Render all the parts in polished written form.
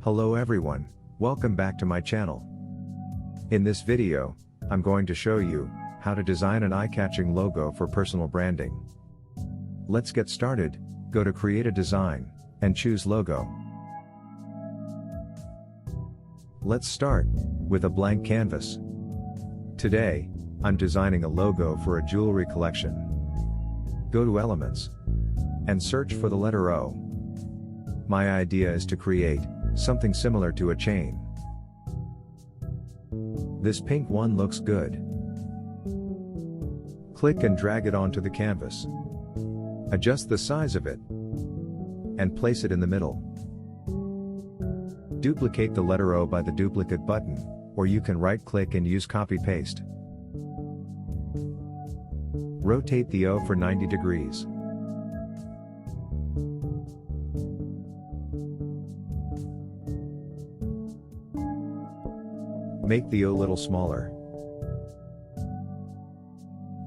Hello everyone, welcome back to my channel. In this video, I'm going to show you how to design an eye-catching logo for personal branding. Let's get started. Go to Create a Design, and choose Logo. Let's start with a blank canvas. Today, I'm designing a logo for a jewelry collection. Go to Elements, and search for the letter O. My idea is to create something similar to a chain. This pink one looks good. Click and drag it onto the canvas. Adjust the size of it and place it in the middle. Duplicate the letter O by the duplicate button, or you can right-click and use copy-paste. Rotate the O for 90 degrees. Make the O a little smaller.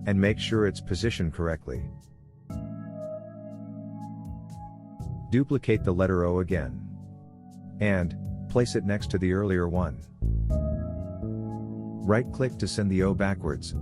And make sure it's positioned correctly. Duplicate the letter O again. And place it next to the earlier one. Right-click to send the O backwards.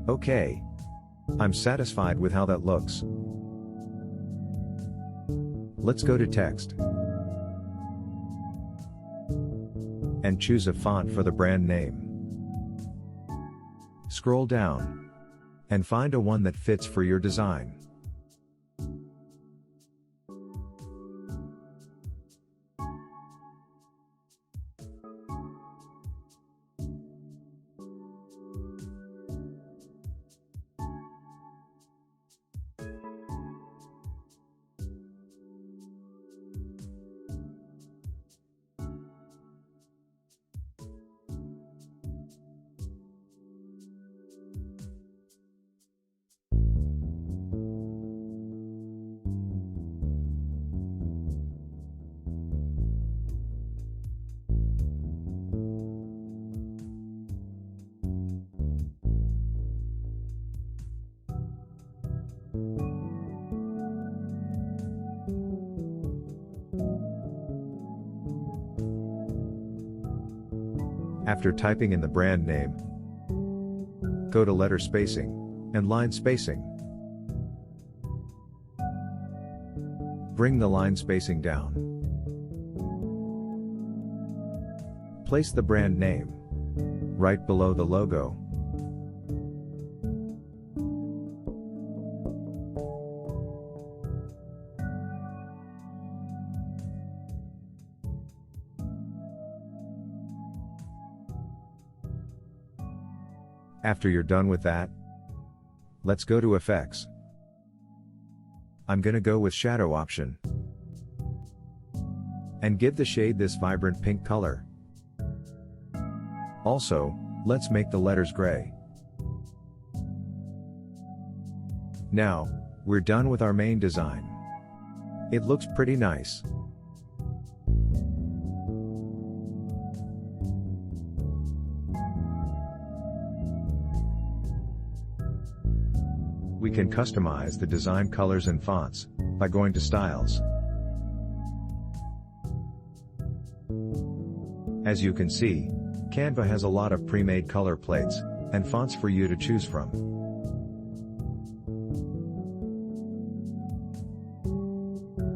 Okay. I'm satisfied with how that looks. Let's go to Text. And choose a font for the brand name. Scroll down. And find a one that fits for your design. After typing in the brand name, go to letter spacing and line spacing. Bring the line spacing down. Place the brand name right below the logo. After you're done with that, let's go to Effects. I'm gonna go with Shadow option. And give the shade this vibrant pink color. Also, let's make the letters gray. Now, we're done with our main design. It looks pretty nice. We can customize the design colors and fonts by going to Styles. As you can see, Canva has a lot of pre-made color plates and fonts for you to choose from.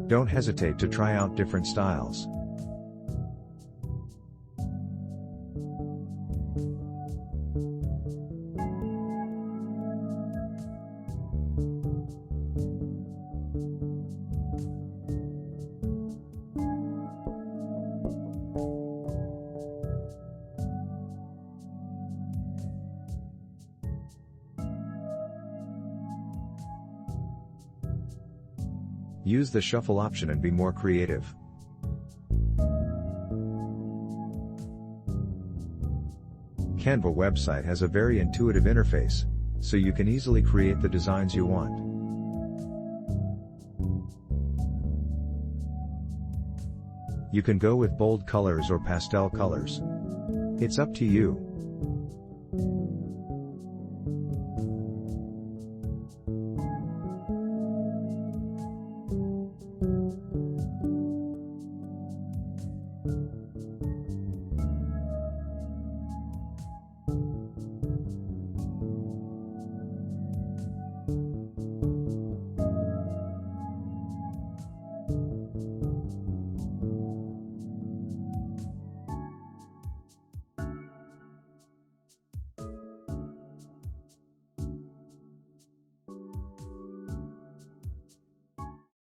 Don't hesitate to try out different styles. Use the shuffle option and be more creative. Canva website has a very intuitive interface, so you can easily create the designs you want. You can go with bold colors or pastel colors. It's up to you.